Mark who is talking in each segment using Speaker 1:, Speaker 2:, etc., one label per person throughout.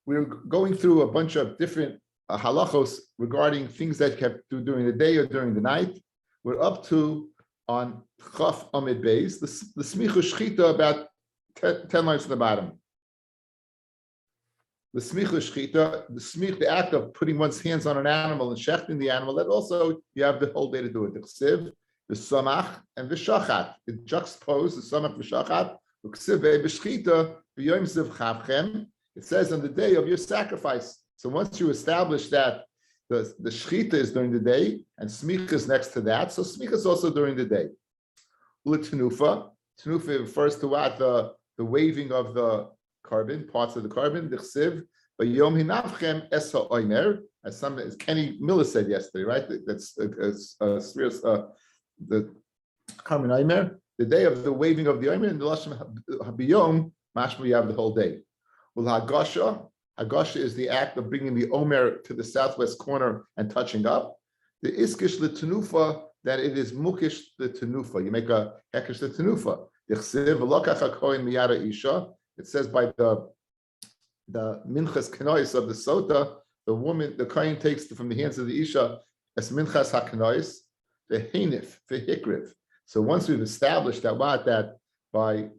Speaker 1: we're going through a bunch of different halachos regarding things that you have to do during the day or during the night. We're up to on Chaf Amid Beis, the smicha shchita about 10 lines from the bottom. The smicha shchita, the act of putting one's hands on an animal and shechting the animal, that also you have the whole day to do it. The chsiv, the samach, and the shachat. It juxtaposes the samach v'shachat. It says on the day of your sacrifice. So once you establish that the shechita is during the day and smicha is next to that, so smicha is also during the day. Tenufa refers to what the waving of the carbon, parts of the carbon. The chsiv, Yom hinavchem es ha'omer, as Kenny Miller said yesterday, right? That's the carbon omer. The day of the waving of the omer, and the lashon habiyom, mashma, you have the whole day. Well, hagasha is the act of bringing the omer to the southwest corner and touching up. The iskish letenufa, that it is mukish the tenufa. You make a hekish the tenufa. The chsiv v'lokach hakohen miyara isha. It says by the minchas kenois of the sota, the woman, the kohen takes from the hands of the isha as minchas hakenois, the henif, the hikriv. So once we've established that by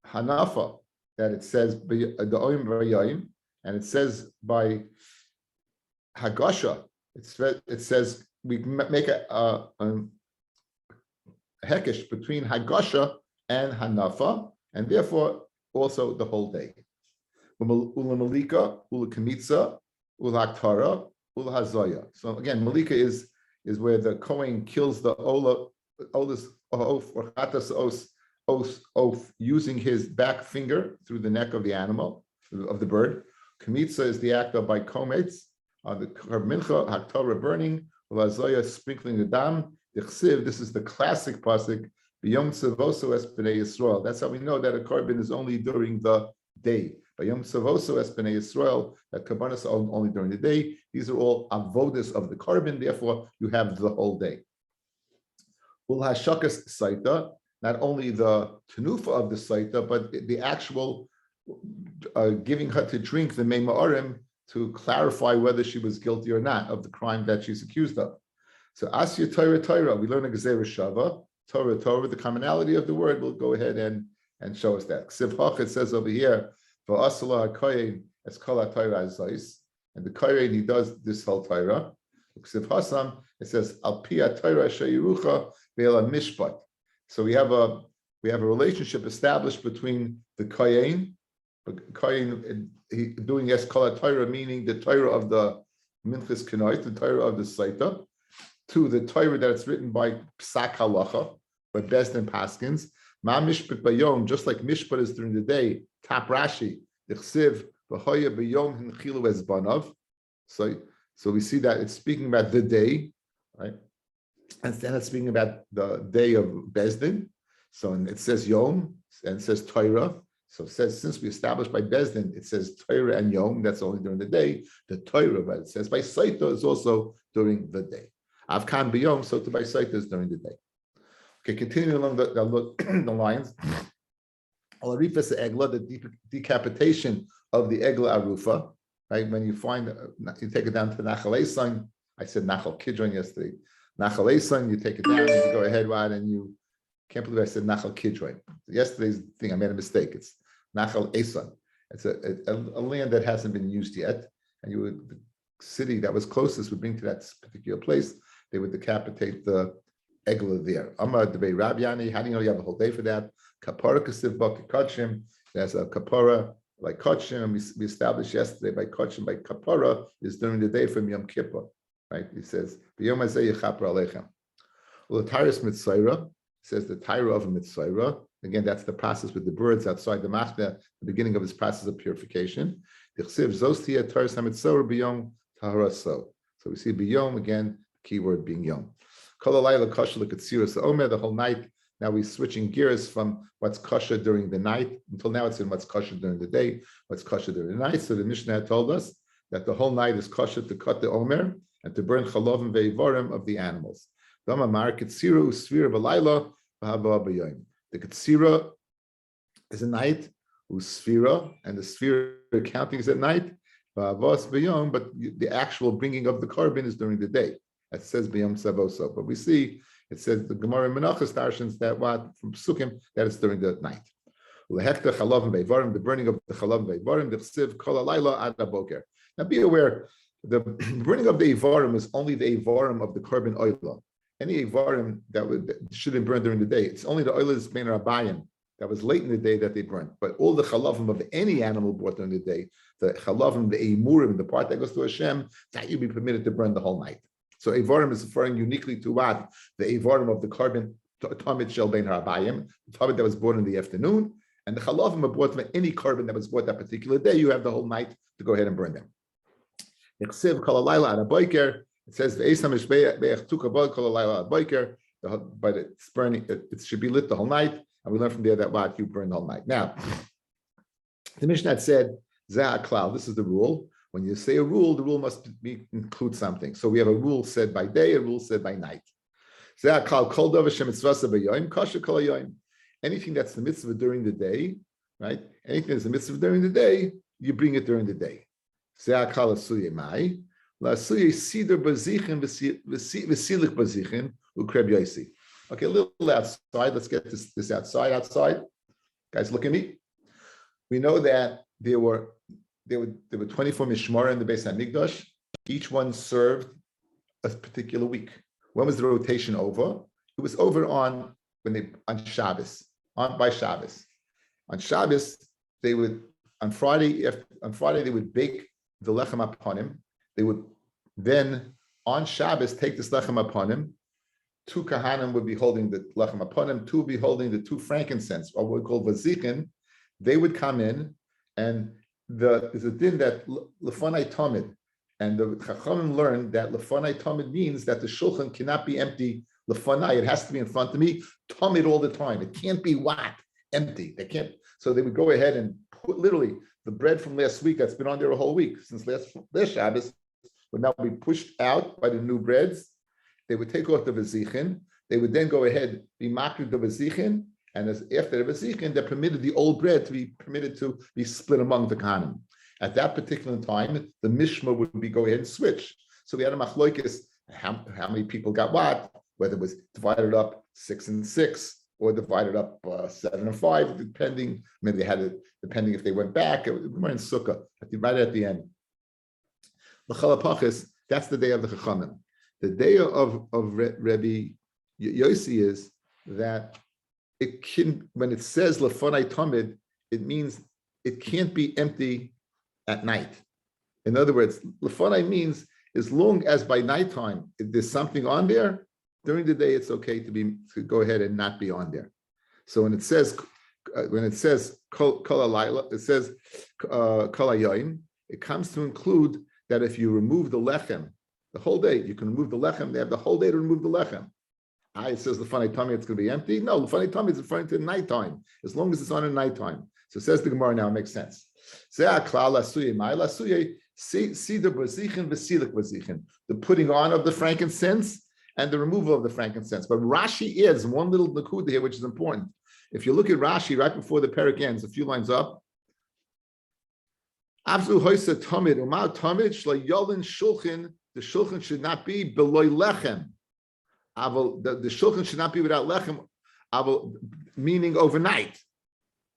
Speaker 1: hanafa, that it says the oyim v'yayim, and it says by hagasha, it says we make a hekesh between hagasha and hanafa, and therefore also the whole day. Ula malika, ula kamitza, ula haktara, ula hazaya. So again, malika is where the kohen kills the olis oaf or chatas oaf using his back finger through the neck of the animal, of the bird. Kamitza is the act of by kometz, the mincha, haktara burning, ula hazaya sprinkling the dam. The chsiv, this is the classic pasuk. B'yom tzavoso es b'nei Yisrael. That's how we know that a korban is only during the day. B'yom tzavoso es b'nei Yisrael, that korbanos are only during the day. These are all avodas of the korban. Therefore, you have the whole day. Ul hashakas saita, not only the tenufa of the saita, but the actual giving her to drink the mei ma'arim to clarify whether she was guilty or not of the crime that she's accused of. So asya Torah, we learn a gezerah shava. Torah, the commonality of the word will go ahead and show us that. Ksiv Hach, it says over here, v'asala hakoyin es kol haTorah azais, and the kohen, he does this whole Torah. Ksiv Hasam, it says al pi haTorah sheyirucha ve'ela mishpat. So we have a relationship established between the kohen doing es kol haTorah, meaning the Torah of the minchas kenoit, the Torah of the saita, to the Torah that it's written by Psak Halacha, by Bezdin Paskins. Ma Mishpat Bayom, just like Mishpat is during the day, Tap Rashi, Ichsiv, V'hoya Bayom Hinchilu Es Banav. So we see that it's speaking about the day, right? And then it's speaking about the day of Bezdin. So it says Yom, and it says Torah. So it says, since we established by Bezdin, it says Torah and Yom, that's only during the day. The Torah, but it says by Saita is also during the day. Avkan b'yom, so to by sight is during the day. Okay, continuing along the lines. Al-arifas egla, the decapitation of the egla arufa, right? When you find, you take it down to Nachal Esan. I said Nachal Kidron yesterday. Nachal Esan, you take it down and you go ahead, right? And you can't believe I said Nachal Kidron. Yesterday's thing, I made a mistake. It's Nachal Esan. It's a land that hasn't been used yet, and the city that was closest would bring to that particular place. They would decapitate the egla there. Amar debei Rabbi Yani. How do you know you have a whole day for that? Kapara kasiv bakachim. There's a kapara like kachim. We established yesterday by kachim, by kapara is during the day from Yom Kippur. Right? He says b'yom hazeh yichaper aleichem. Well, the Tyrus Mitzayra says the Tyra of a Mitzayra. Again, that's the process with the birds outside the machne, the beginning of this process of purification. The chsiv zostia Tyrus hamitzayra b'yom taharaso. So we see b'yom again. Keyword being yom. The whole night. Now we're switching gears from what's kosher during the night until now it's in what's kosher during the day, what's kosher during the night. So the Mishnah told us that the whole night is kosher to cut the omer and to burn chalovim ve'ivorim of the animals. The ketzira is a night Usfira, and the Sfira counting is at night. But the actual bringing of the carbon is during the day. It says B'yom Savoso. But we see it says the Gemara Menachos Tarshins that what from Psukim that it's during the night. The burning of the chalav veivarim, the chsiv kol halayla ad haboker. Now be aware, the burning of the ivarim is only the ivarim of the carbon oila. Any ivarim that shouldn't burn during the day, it's only the oila is bein rabayim that was late in the day that they burnt. But all the chalavim of any animal brought during the day, the chalavim, the emurim, the part that goes to Hashem, that you be permitted to burn the whole night. So ivarim is referring uniquely to what? The ivarim of the carbon tamid shel bein rabayim, the tamid that was born in the afternoon. And the chalavim are bought from any carbon that was bought that particular day. You have the whole night to go ahead and burn them. It says but it's burning. It should be lit the whole night, and we learn from there that what you burn the whole night. Now, the Mishnah said zeh klal. This is the rule. When you say a rule, the rule must include something. So we have a rule said by day, a rule said by night. Zeh klal kol davar shemitzvasa b'yoyim kasher kol hayoyim. Anything that's the mitzvah during the day, right? Anything that's the mitzvah during the day, you bring it during the day. Okay, a little outside. Let's get this outside. Guys, look at me. We know that there were 24 mishmar in the Beis Hamikdash. Each one served a particular week. When was the rotation over? It was over on Shabbos. By Shabbos. On Shabbos, they would on Friday they would bake the lechem upon him. They would then on Shabbos take this lechem upon him. 2 kahanim would be holding the lechem upon him. 2 would be holding the 2 frankincense, or what we call vazichin. They would come in, and there's a din that lefanai tamid, and the chachamim learned that lefanai tamid means that the shulchan cannot be empty. Lefanai, it has to be in front of me, tamid all the time. It can't be empty. They can't. So they would go ahead and put literally the bread from last week that's been on there a whole week since last Shabbos would now be pushed out by the new breads. They would take off the vazichin. They would then go ahead be makrid the vazichin, and after the vazichin, they permitted the old bread to be split among the kahanim. At that particular time, the mishma would be go ahead and switch. So we had a machloikis, how many people got what, whether it was divided up 6 and 6 or divided up 7 and 5, depending. Maybe they had it depending if they went back. We were in Sukkah right at the end. The Chalapachis, that's the day of the Chachamim. The day of Rabbi Yossi is that it can, when it says Lefonai Tamid, it means it can't be empty at night. In other words, Lefonai means as long as by nighttime if there's something on there, during the day it's okay to go ahead and not be on there. So when it says kol halayla, it says kol hayoyim, it comes to include that if you remove the lechem the whole day, you can remove the lechem. They have the whole day to remove the lechem. It says the funny tummy, it's going to be empty. No, the funny tummy is referring to nighttime, as long as it's on at nighttime. So it says the Gemara now, it makes sense. The putting on of the frankincense and the removal of the frankincense. But Rashi adds one little nakuda here, which is important. If you look at Rashi right before the parak ends, a few lines up, the shulchan should not be below lechem. The shulchan should not be without lechem, meaning overnight.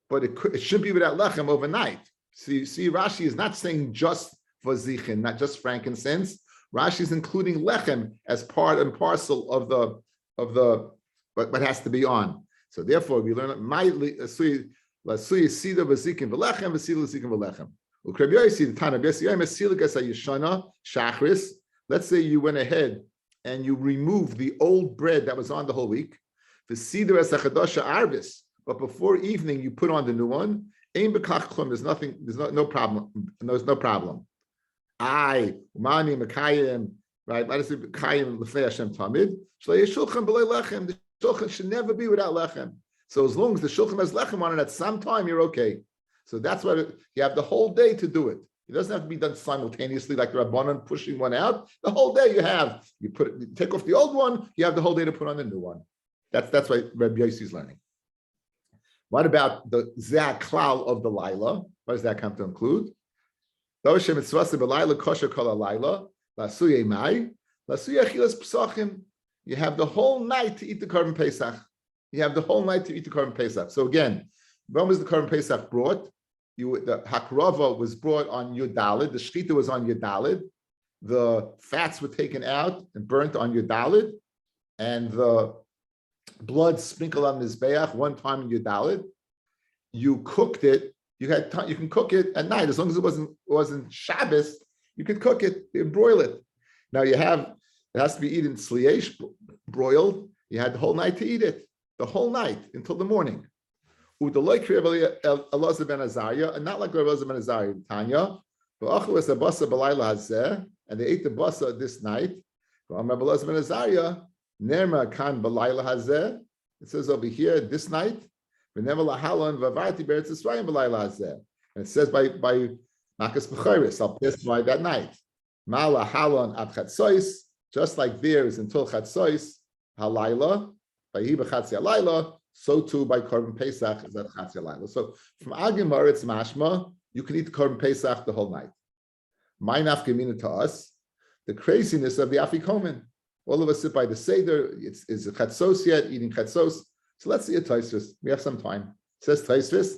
Speaker 1: But it should be without lechem overnight. So you see, Rashi is not saying just vazichin, not just frankincense. Rashi is including lechem as part and parcel of the what has to be on. So therefore, we learn lasuy sida vazikin v'lechem v'sida vazikin v'lechem. Let's say you went ahead and you removed the old bread that was on the whole week. But before evening, you put on the new one. There's no problem. There's no problem. Right? The shulchan should never be without lechem. So as long as the shulchan has lechem on it, at some time you're okay. So that's why you have the whole day to do it. It doesn't have to be done simultaneously like the Rabbanan pushing one out. The whole day you take off the old one, you have the whole day to put on the new one. That's why Rabbi Yossi is learning. What about the Zeh Klal of the Laila? What does that come to include? Those mitzvahs b'Laila kosher kol halayla lasuye mai lasuye achilas psachim. You have the whole night to eat the Korban Pesach. You have the whole night to eat the Korban Pesach. So again, when was the Korban Pesach brought? The Hakrava was brought on Yudalid. The Shechita was on Yudalid. The fats were taken out and burnt on Yudalid, and the blood sprinkled on Mizbeach one time in Yudalid. You cooked it. You had time, you can cook it at night as long as it wasn't Shabbos. You could cook it and broil it. Now it has to be eaten sliesh, broiled. You had the whole night to eat it, the whole night until the morning. And not like Rabbi Elazar ben Azariah, Tanya. And they ate the basa this night. It says over here this night. And it says by Makas B'chayris, I'll pass by that night. Mala halon at Chatzois, just like there is until Chatzois, halayla, by Hiba Chatzi halayla, so too by Korban Pesach is at Chatzi halayla. So from Agimar it's mashma, you can eat Korban Pesach the whole night. My nafkamina to us, the craziness of the Afikomen. All of us sit by the Seder, it's a Chatzos yet, eating Chatzos. So let's see a Taisvis. We have some time. It says Taisvis,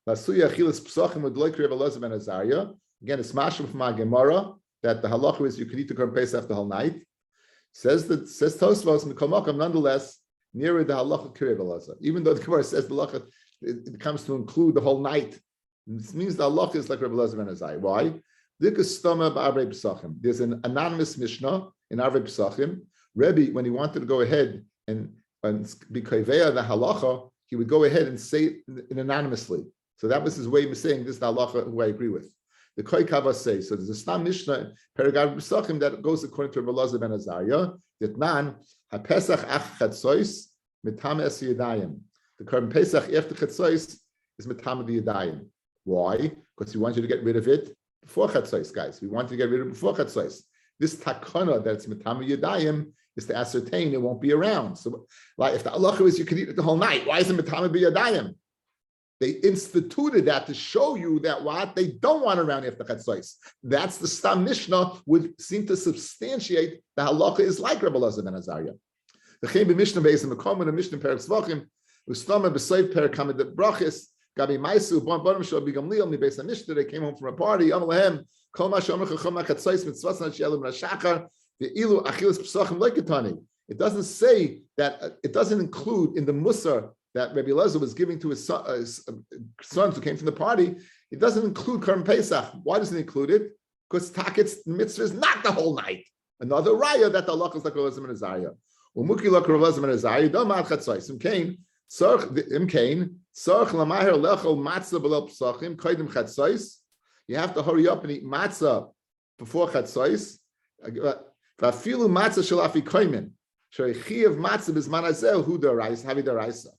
Speaker 1: Lasuya Achilas Psachim with Loik Reb Elazar ben Azariah. Again, it's mashma from our Gemara that the halacha is you can eat the Korban Pesach the whole night. Says Tosfos Mikomakam, nonetheless, nearer the halacha Reb Elazar. Even though the Gemara says the halacha, it comes to include the whole night. This means the halacha is like Reb Elazar ben Azariah. Why? There's an anonymous Mishnah in Arvei Pesachim. Rabbi, when he wanted to go ahead and be kaveya the halacha, he would go ahead and say it anonymously. So that was his way of saying this is the halacha who I agree with. The Koi Kava says, so there's a Stam Mishnah, Paragraph Pesachim, that goes according to Rabbi Elazar ben Azariah, that man, HaPesach ach chatzois, mitam es yadayim. The Korban Pesach after chatzois is mitam the yadayim. Why? Because he wants you to get rid of it before chatzois, guys. We want to get rid of it before chatzois. This takana that's mitam yadayim is to ascertain it won't be around. So, like if the halacha is you can eat it the whole night, why is it mitam yadayim? They instituted that to show you that what they don't want around after Chatzos. That's the Stam Mishnah would seem to substantiate the halacha is like Rabbi Elazar ben Azariah. The Chem Mishnah based in the Common Mishnah Perak Zvachim, Ustama B'Sayv Perak Kamid Brachis, Gabi Maisu Bon Bonam Shal Bigamliel Mi Beis Mishnah. They came home from a party. Amalahem Kol Ma Shomer Chacham Chatzos Mitzvas Nashielu Minashachar VeIlu Achilas Pesachim Leketani. It doesn't say that. It doesn't include in the Musar that Rabbi Elazar was giving to his sons who came from the party, it doesn't include Korban Pesach. Why doesn't it include it? Because Taket's mitzvah is not the whole night. Another raya that the halacha is like Rabbi Elazar ben Azariah. Umuki like Rabbi Elazar ben Azariah, don't mad chatzos. Imkain, sarch lamaher lechol matzah below psachim, kaidim chatzos. You have to hurry up and eat matzah before chatzos. Vafilu matzah shalafi kaimin. Sharichi of matzah bisman azel hu daraisa, havi daraisa.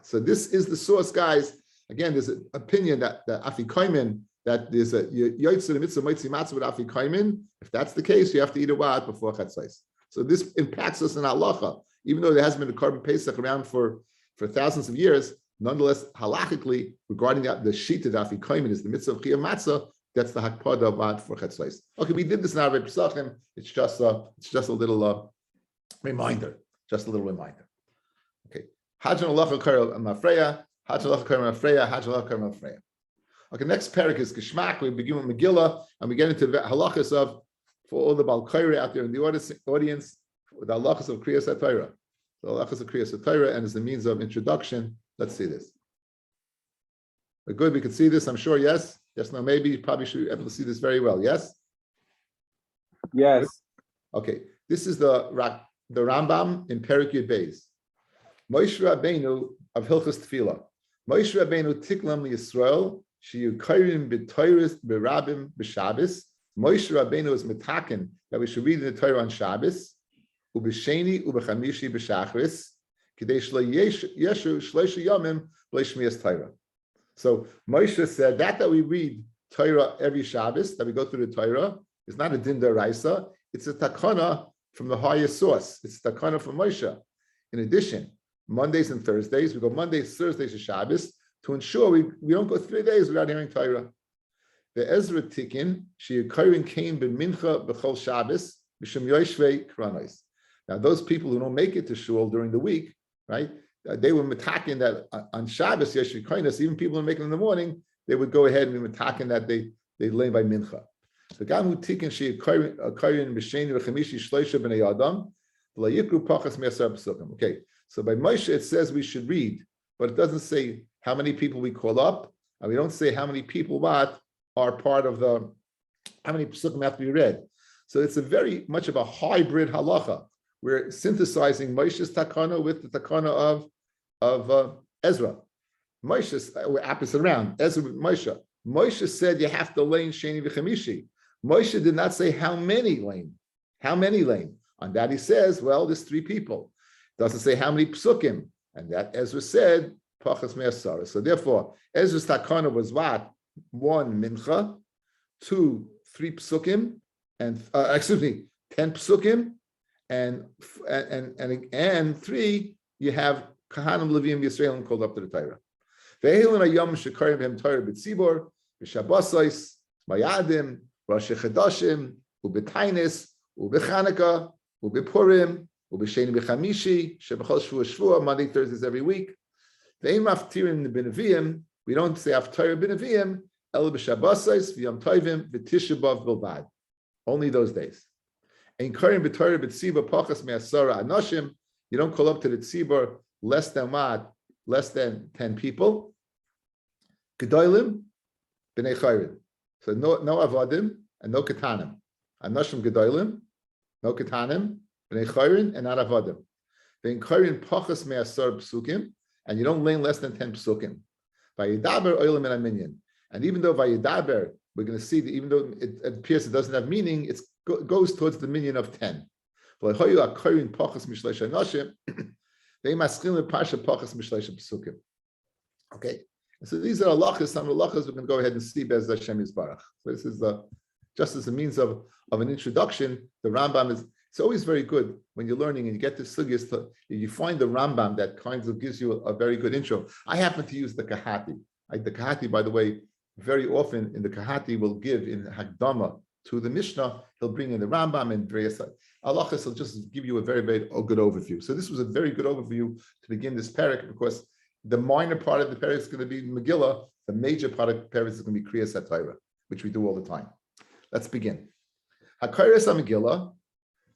Speaker 1: So this is the source, guys. Again, there's an opinion that the afikoimin, that there's a yoytzu the mitzvah moitzi matzah with afikoimin. If that's the case, you have to eat a wad before chatzos. So this impacts us in halacha, even though there hasn't been a Korban Pesach around for thousands of years. Nonetheless, halachically, regarding the shita of afikoimin is the mitzvah of chiyuv matzah. That's the hakpada of wad for chatzos. Okay, we did this in Arvei Pesachim. It's just a little reminder. Just a little reminder. Okay. Hajan Allah Karel Mafreya, Hajan Allah Karel Mafreya, Hajan Allah Karel Mafreya. Okay, next parak is Geshmak. We begin with Megillah and we get into the halachas of, for all the Balkairi out there in the audience, the halachas of Kriyas HaTorah. The halachas of Kriyas HaTorah, and as a means of introduction, let's see this. We're good, we can see this, I'm sure, yes? Yes, no, maybe, you probably should be able to see this very well, yes?
Speaker 2: Yes.
Speaker 1: Okay, this is the Rambam in Perik Yud Beis. Moshe Rabbeinu of Hilchos Tefillah. Moshe Rabbeinu tiklam liyisrael sheyukayrim b'toyris b'rabim b'Shabbos. Moshe Rabbeinu is mitaken that we should read the Torah on Shabbos. Ub'sheni ub'chamishi b'shachris k'dei shlo yeshu shloisha yomim b'leishmiyas Torah. So Moshe said that we read Torah every Shabbos, that we go through the Torah, is not a din d'oraisa. It's a takana from the highest source. It's a takana from Moshe. In addition, Mondays and Thursdays. We go Mondays, Thursdays, and Shabbos to ensure we don't go 3 days without hearing Torah. The Ezra Tikin, she came b'mincha b'chol Shabbos b'shem yoshvei kranos. Now, those people who don't make it to shul during the week, right? They were metaking that on Shabbos, yoshvei kranos. Even people who make it in the morning, they would go ahead and be metaking that they lay by mincha. The guy who Tikin she karin b'sheni v'chamishi shloisha b'nei adam v'layikru pachas me'asar psukim. Okay, so by Moshe it says we should read, but it doesn't say how many people we call up, and we don't say how many people are part of how many psukim have to be read. So it's a very much of a hybrid halacha. We're synthesizing Moshe's takana with the takana of Ezra. We're opposite around. Ezra with Moshe. Moshe said you have to lane sheni v'chamishi. Moshe did not say how many lane. How many lane? On that he says, well, there's 3 people. Doesn't say how many psukim. And that Ezra said, pachas me'asara. So therefore, Ezra's takana was what? 1 mincha, 2, 3 psukim, and 10 psukim, and 3 you have kahanim levim Yisraelim called up to the Torah. Ve'elin hayom shekarim b'hem Torah b'tzibor b'shabbosos mayadim Rosh Chadashim u'b'tainis u'b'chanukah u'b'purim u'b'sheni b'chamishi sheb'chol shvua Monday, Thursdays every week. Ve'im aftirim b'neviim. We don't say Haftarah b'Neviim, El b'Shabbosos v'Yom Tovim v'Tisha B'av Bilbad. Only those days. Ein Karim b'Torah b'Tzibur pachas me'asara anoshim. You don't call up to the tzibur less than 10 people. Gedolim b'nei chayrim. So no avodim and no ketanim. Anoshim gedolim, no ketanim, b'nei chayrim and not avodim. Ein Karim pachas me'asara psukim, and you don't lane less than 10 psukim. Vayidaber oilam and aminyan. And even though Vayidaber, we're going to see that even though it appears it doesn't have meaning, it goes towards the minion of 10. Okay, so these are halachas. Some halachas we can go ahead and see as Hashem Yisbarach. So this is just as a means of an introduction. The Rambam is. It's always very good when you're learning and you get to sugyas. You find the Rambam that kind of gives you a very good intro. I happen to use the Kahati. The Kahati, by the way, very often in the Kahati will give in Hagdama to the Mishnah. He'll bring in the Rambam and various halachas. He'll just give you a very, very good overview. So this was a very good overview to begin this parak, because the minor part of the parak is going to be Megillah. The major part of the parak is going to be Kriyas HaTorah, which we do all the time. Let's begin. HaKayres HaMegillah.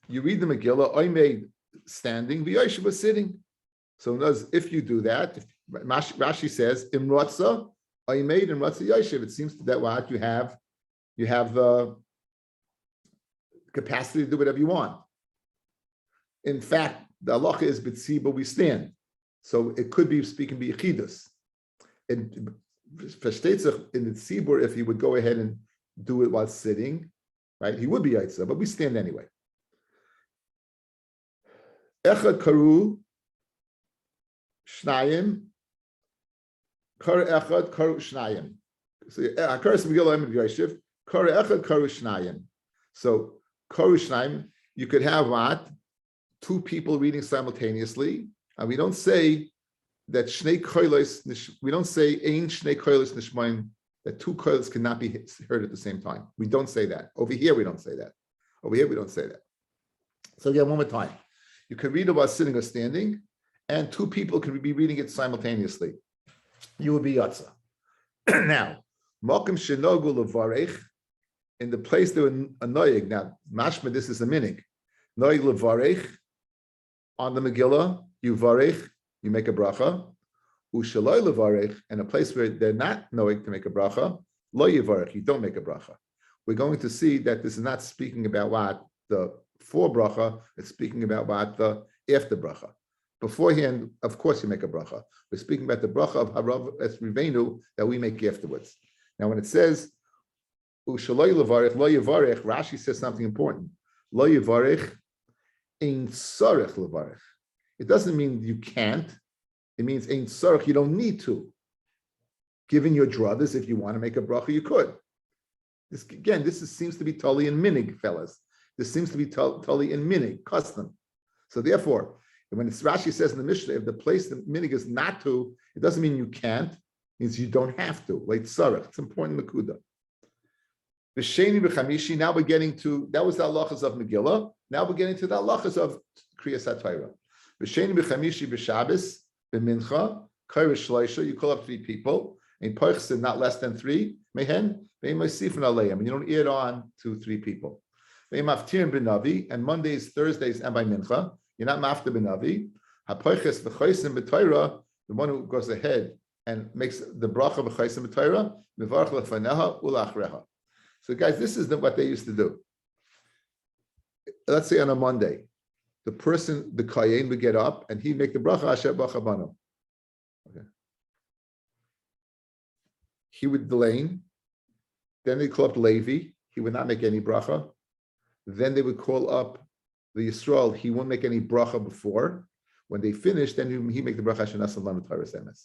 Speaker 1: You read the Megillah, I made standing, V'yoshev was sitting. So if you do that, Rashi says, Imrotza, I made Imrotza Yoshev. It seems that what you have the capacity to do whatever you want. In fact, the halacha is B'tziba, we stand. So it could be speaking B'yechidus. And in the tzibur, if he would go ahead and do it while sitting, right, he would be Yaitza, but we stand anyway. Echad karu shnayim, kar echad karu shnayim. So Hakaras Megillah Emed Yoshev, kar echad karu shnayim. So karu shnayim, you could have what? 2 people reading simultaneously, and we don't say that shnei koilos. We don't say ein shnei koilos nishmaim, that 2 koilos cannot be heard at the same time. We don't say that. Over here we don't say that. Over here we don't say that. So again, one more time. You can read it while sitting or standing, and 2 people can be reading it simultaneously. You will be Yatza. Now, Malkim Shenogu Levarech, in the place there were a Noyeg. Now, mashma, this is a minig. Noyeg Levarech, on the Megillah, you Varech, you make a bracha. Ushaloi Levarech, and a place where they're not Noyeg to make a bracha, Lo Yevarech, you don't make a bracha. We're going to see that this is not speaking about what? The for bracha, it's speaking about what? The after bracha. Beforehand, of course, you make a bracha. We're speaking about the bracha of Harav Es Rivenu that we make afterwards. Now, when it says Ushaloi Levarech, Lo Yevarech, Rashi says something important. Lo Yevarech, Ein Tzarech Levarech. It doesn't mean you can't. It means Ein Tzarech, you don't need to. Given your druthers, if you want to make a bracha, you could. This seems to be Tali and Minig, fellas. This seems to be Tali and Minig, custom. So therefore, And when it's Rashi says in the Mishnah, if the place the minig is not to, it doesn't mean you can't. It means you don't have to. Like tzarech, it's important nakuda. V'sheni b'chamishi. Now we're getting to, that was the halachas of Megillah. Now we're getting to the halachas of Kriyas HaTorah. V'sheni b'chamishi b'Shabbos b'mincha kairis shleisha. You call up 3 people. And poichsin not less than 3. Mehen ve'imosifin aleim. And you don't add on to 3 people. Ve'imaftirin b'navi. And Mondays, Thursdays, and by mincha. You're not mafta b'navi. Hapoiches v'choisim b'Torah. The one who goes ahead and makes the bracha b'choisim b'Torah. Mevarach lefaneha ulachreha. So guys, this is what they used to do. Let's say on a Monday, the person, the kayin, would get up and he'd make the bracha asher bracha bano. Okay. He would lane, then they'd call up Levi, he would not make any bracha. Then they would call up the Yisrael, he won't make any bracha before. When they finish, then he make the bracha asher nasan lanu tayras emes.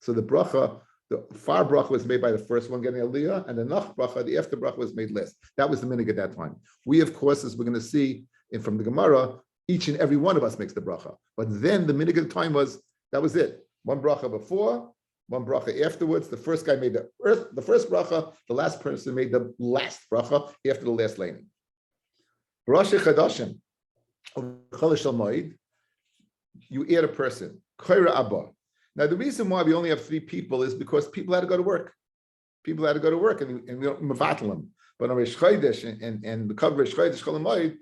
Speaker 1: So the bracha, the far bracha was made by the first one getting aliyah, and the nach bracha, the after bracha was made less. That was the minhag at that time. We, of course, as we're going to see from the Gemara, each and every one of us makes the bracha. But then the minhag at the time was, that was it. One bracha before, one bracha afterwards. The first guy made the first bracha, the last person made the last bracha after the last laning. Rosh Chadashim, you add a person, Koira Abba. Now, the reason why we only have 3 people is because people had to go to work. People had to go to work, and we don't mevatel them. But on Reish Chodesh and the cover of Reish Chodesh Chol Hamoed,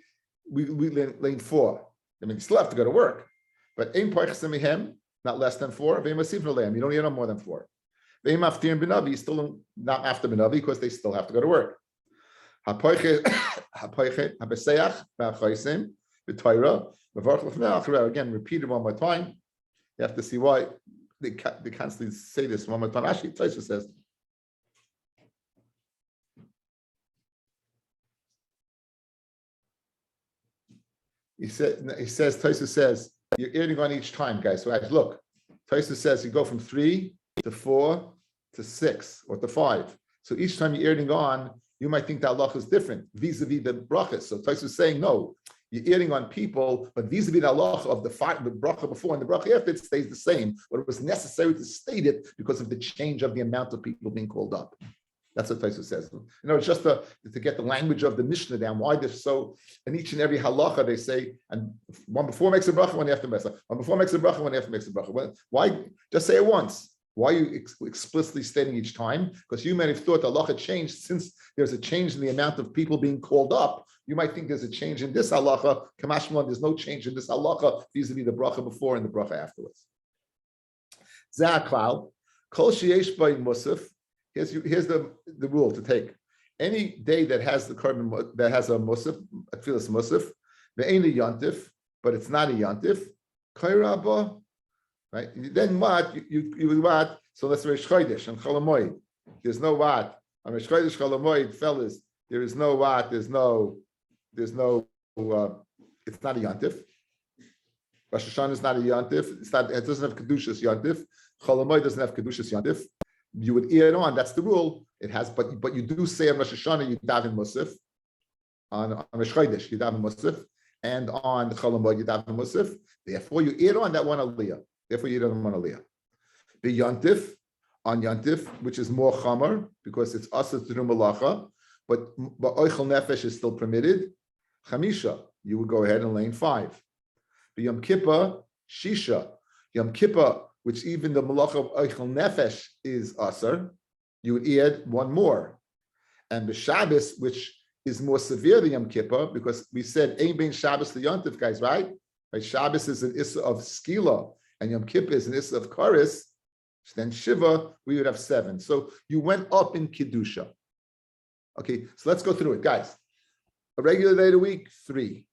Speaker 1: we lane 4. I mean, you still have to go to work. But ein poichas mehem, not less than 4. Ve'im asif noleim, you don't need no more than 4. Ve'im aftir b'navi, still not after b'navi because they still have to go to work. Hapoichet habeseach v'achaisim v'toira v'varch l'fnei achra. Again, repeat it one more time. You have to see why they constantly say this one more time. Actually, Taisa says, Taisa says, you're adding on each time, guys. So guys, look, Taisa says you go from 3 to 4 to 6 or to 5. So each time you're adding on, you might think that Allah is different vis-a-vis the brachas. So Taisa is saying, no, you're adding on people, but vis-a-vis the halacha of the bracha before and the bracha after, it stays the same. But it was necessary to state it because of the change of the amount of people being called up. That's what Taisa says. You know, it's just to get the language of the Mishnah down. Why they're so, in each and every halacha they say, and one before makes a bracha, one after makes a bracha. One before makes a bracha, one after makes a bracha. Why? Just say it once. Why are you explicitly stating each time? Because you might have thought the halacha changed since there's a change in the amount of people being called up. You might think there's a change in this halacha. Kamashman, there's no change in this halacha vis-a-vis the bracha before and the bracha afterwards. Zaklal, kol sheyesh by musaf. Here's the rule to take. Any day that has the carbon that has a musaf, a tfilas musaf, the ain't a yantif, but it's not a yantif. Kairaba. Right? Then what? You what? So let's Reish Chodesh and Chol Hamoed. There's no what. On Reish Chodesh Chol Hamoed, fellas, there is no what. There's no. It's not a yantif. Rosh Hashanah is not a yantif. It doesn't have kedushas yantif. Chol Hamoed doesn't have kedushas yantif. You would add on. That's the rule. It has, but you do say on Rosh Hashanah you daven musaf. On Reish Chodesh you daven musaf, and on Chol Hamoed you daven musaf. Therefore, you add on that one aliyah. Therefore, you don't want aliyah. The yantif, on yantif, which is more chamar, because it's asur to do malacha, but oichel nefesh is still permitted. Chamisha, you would go ahead and lane 5. The Yom Kippur, shisha. Yom Kippur, which even the malacha of oichel nefesh is asur, you would add one more. And the Shabbos, which is more severe than Yom Kippur, because we said ein bein Shabbos to yantif, guys, right? Right? Shabbos is an issa of skila, and Yom Kippur is an issa of karis. Then Shiva, we would have 7. So you went up in Kedusha. Okay, so let's go through it, guys. A regular day of the week, 3.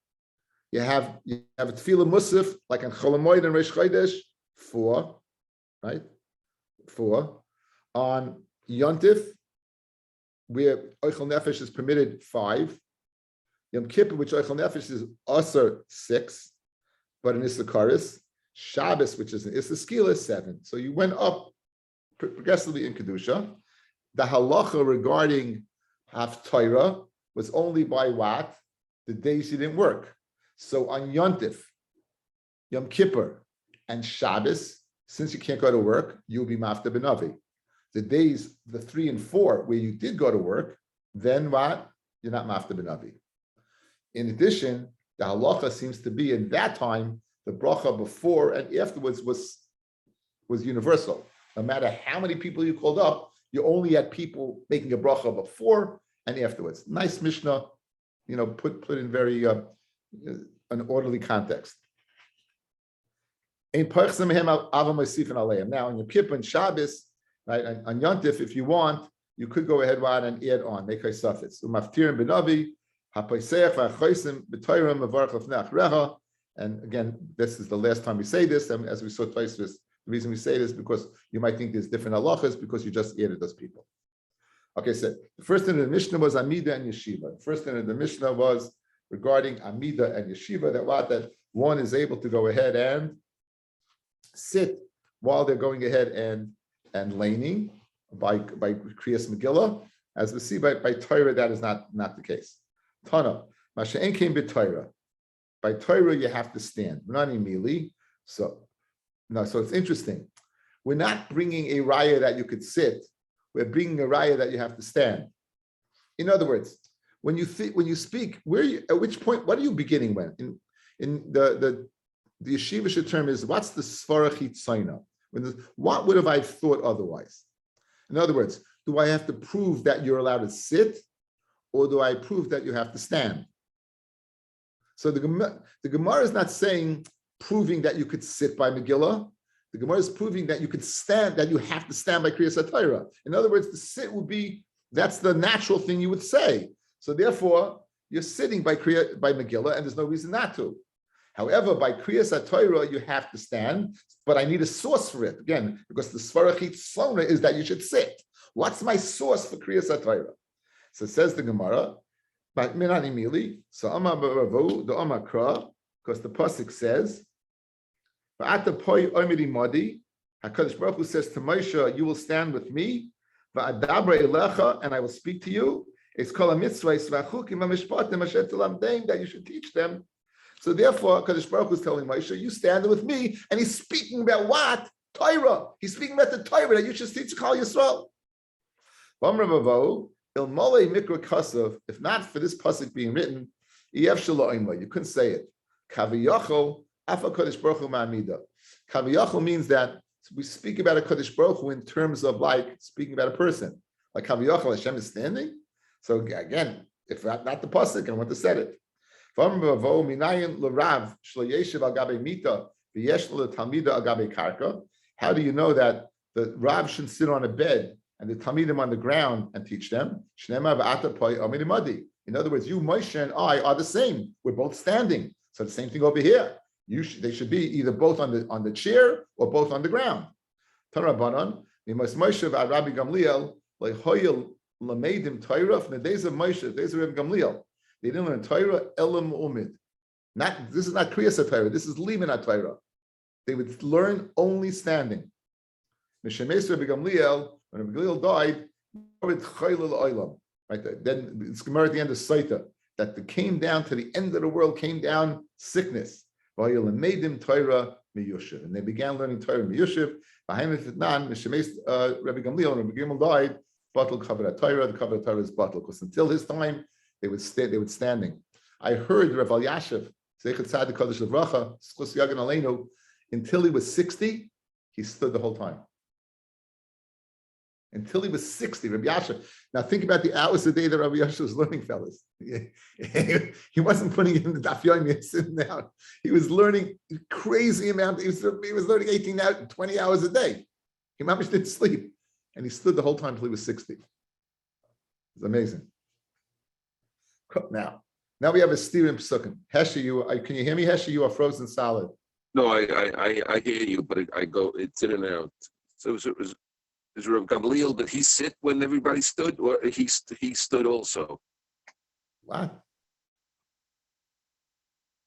Speaker 1: You have a tefillah musaf, like in Chol Hamoed and Reish Chodesh, 4, right? 4. On Yontif, where Oichel Nefesh is permitted, 5. Yom Kippur, which Oichel Nefesh is Asar, 6, but in Issa Karis. Shabbos, which is an Issa Skila, 7. So you went up progressively in Kedusha. The halacha regarding Haftarah was only by what? The days you didn't work. So on Yontif, Yom Kippur and Shabbos, since you can't go to work, you'll be mafta b'navi. The days, the 3 and 4, where you did go to work, then what? You're not mafta b'navi. In addition, the halacha seems to be in that time, the bracha before and afterwards was universal. No matter how many people you called up, you only had people making a bracha before and afterwards. Nice Mishnah, put in very an orderly context. Now, in Yom Kippur and Shabbos, right, on Yontif, if you want, you could go ahead and add on, make a suffix. And again, this is the last time we say this, and as we saw twice, the reason we say this is because you might think there's different halachas because you just added those people. Okay, so the first thing in the Mishnah was Amida and Yeshiva. The first thing in the Mishnah was regarding Amida and Yeshiva, that one is able to go ahead and sit while they're going ahead and laning by Kriyas Megillah. As we see by Torah, that is not the case. Tana, Masha'en came by Torah. By Torah, you have to stand. Nani mili. So it's interesting. We're not bringing a raya that you could sit. We're bringing a raya that you have to stand. In other words, when you speak, at which point? What are you beginning when? In the yeshivish term is what's the svarachit saina? What would have I thought otherwise? In other words, do I have to prove that you're allowed to sit, or do I prove that you have to stand? So the Gemara is not saying proving that you could sit by Megillah. The Gemara is proving that you could stand, that you have to stand by Kriyas HaTorah. In other words, the sit would be, that's the natural thing you would say. So therefore, you're sitting by Megillah, and there's no reason not to. However, by Kriyas HaTorah, you have to stand, but I need a source for it. Again, because the Svarachit Sona is that you should sit. What's my source for Kriyas HaTorah? So says the Gemara, but Minani Mili, so Amar Baravu, the Amar Kra, because the Pasuk says, HaKadosh Baruch Hu says to Moshe, you will stand with me, and I will speak to you. It's called a mitzvah, that you should teach them. So therefore, HaKadosh Baruch Hu is telling Moshe, you stand with me, and he's speaking about what? Torah. He's speaking about the Torah that you should teach Kal Yisrael. If not for this pasuk being written, you couldn't say it. Kaviyachol means that we speak about a Kadosh Baruch Hu in terms of like speaking about a person. Like Kaviyachol, Hashem is standing. So again, if not the pasuk, I want to set it. How do you know that the Rav should sit on a bed and the Talmidim on the ground and teach them? In other words, you, Moshe, and I are the same. We're both standing. So the same thing over here. They should be either both on the chair or both on the ground. Tarabanan, Moshe Rabbi Gamliel, like Hoyel Lamedim Torah from the days of Moshe, the days of Rabbi Gamliel. They didn't learn Torah Elam Umid. This is not Kriyas HaTorah. This is Liman HaTorah. They would learn only standing. Mishemes Rabbi Gamliel, when Rabbi Gamliel died, right? Then it's Gemara at the end of Saita that came down to the end of the world, came down sickness. And they began learning Torah Miyushiv. Rabbi Gamliel, when Rabbi Gamliel died, Batal Kavod Torah, the Kavod Torah is Batal, because until his time, they would standing. I heard Rav Yashiv, Zeichat Tzadik Kodesh Levracha, Schus Yagan Aleinu, until he was 60, he stood the whole time. Until he was 60, Rabbi Yashiv. Now think about the hours a day that Rabbi Yashiv was learning, fellas. He wasn't putting it in the Daf Yomi sitting down. He was learning crazy amount. He was learning 20 hours a day. He almost didn't sleep. And he stood the whole time until he was 60. It's amazing. Now we have a Stephen Psukim. Hesha, can you hear me, Hesha? You are frozen solid.
Speaker 3: No, I hear you, but it's in and out. So is Rav Gamliel, did he sit when everybody stood, or he stood also?
Speaker 1: What?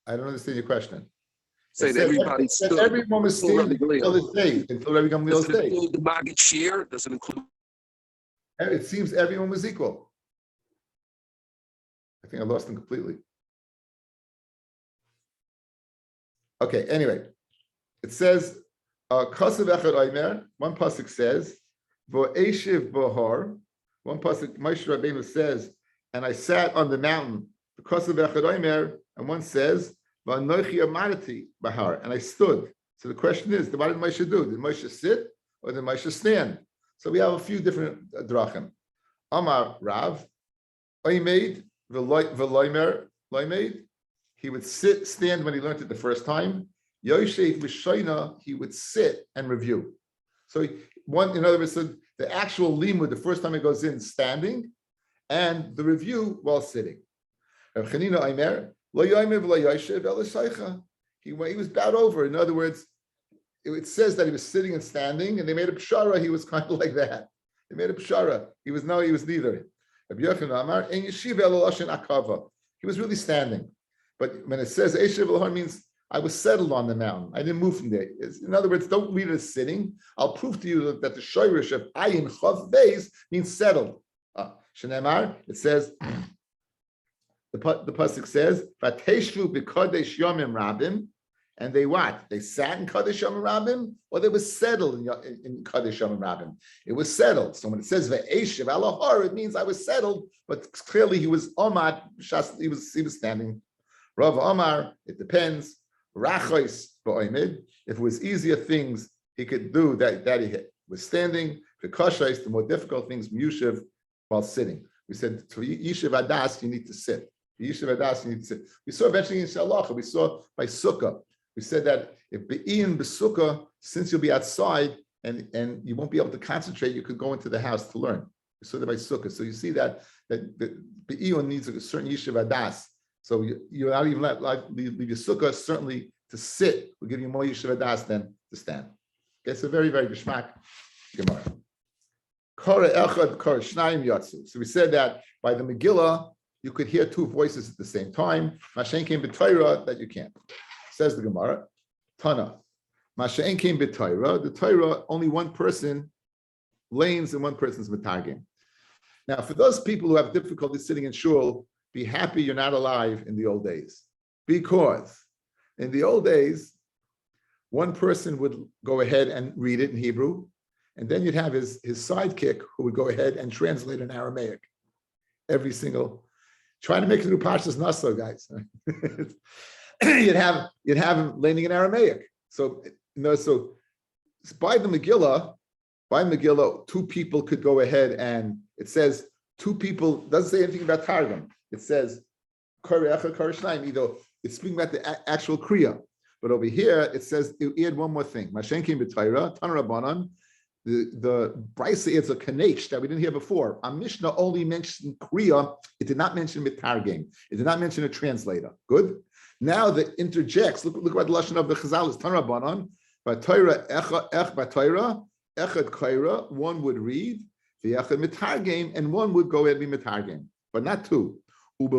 Speaker 1: I don't understand your question.
Speaker 3: Saying everybody stood.
Speaker 1: Everyone was standing until Rabbi Gamliel's day. Does it
Speaker 3: include the Maggid Shir? Does it include?
Speaker 1: It seems everyone was equal. I think I lost him completely. Okay, anyway, It says, Kasav Echad Omer, one pasuk says, Vo'eshiv Bohar, one pasuk, Moshe Rabbeinu says, and I sat on the mountain, Kasav Echad Omer, and one says, Va'anochi Amarati Bahar, and I stood. So the question is, what did Moshe do? Did Moshe sit or did Moshe stand? So we have a few different drachim. Amar Rav, Oymeid, V'loimer, Loimeid, he would stand when he learned it the first time. Yoshev Mishoina, he would sit and review. So in other words, the actual limud, the first time it goes in, standing, and the review while sitting. Rav Chanina Omer, Lo Yoimer v'lo Yoshev ela Sheicha. He was bowed over. In other words, it says that he was sitting and standing, and they made a pshara. He was kind of like that. They made a pshara. He was neither. Rabbi Yochanan Amar, En Yeshiva ela Lashon Akava. He was really standing. But when it says Eshev Elahar, means I was settled on the mountain. I didn't move from there. In other words, don't read it as sitting. I'll prove to you that the shoyrish of ayin chav beis means settled. Shenemar, it says, the pasuk says, "Vateshvu b'kodesh yomim rabim," and they what? They sat in kodesh yomim rabim, or they were settled in kodesh yomim rabim. It was settled. So when it says ve'eshev alahor, it means I was settled, but clearly he was omad. He was standing. Rav Omar, it depends. Rachos ba'oimid. If it was easier things he could do that he was standing. For kashais, the more difficult things, yushiv while sitting. We said for yishiv adas you need to sit. Yishiv adas you need to sit. We saw eventually in Shalacha. We saw by sukkah. We said that if be'in b'sukkah, since you'll be outside and you won't be able to concentrate, you could go into the house to learn. We saw that by sukkah. So you see that the be'in needs a certain yishiv adas. So you're not even leave your sukkah, certainly to sit will give you more yeshiva das than to stand. Okay, so very, very geshmak Gemara. So we said that by the Megillah, you could hear two voices at the same time. Mashen came b'Torah, that you can't. Says the Gemara, Tana. Mashen came b'Torah, the Torah, only one person lanes and one person's metargim. Now, for those people who have difficulty sitting in shul, be happy you're not alive in the old days. Because in the old days, one person would go ahead and read it in Hebrew, and then you'd have his sidekick who would go ahead and translate in Aramaic. Try to make it through Parshas Naso, guys. you'd have him learning in Aramaic. So by the Megillah, two people could go ahead, and it says two people, doesn't say anything about Targum. It says, either it's speaking about the actual Kriya. But over here, it says, it add one more thing. Mashenkim b'Torah, Tan Rabbanan, the Brisa adds a kanech that we didn't hear before. Our Mishnah only mentioned Kriya. It did not mention Mitargim. It did not mention a translator. Good? Now the interjects, look what the Lashon of the Chazal is. Tan Rabbanan, b'Torah, b'Torah, echad kaira, one would read, the echad Mitargim, and one would go ahead and be Mitargim, but not two. And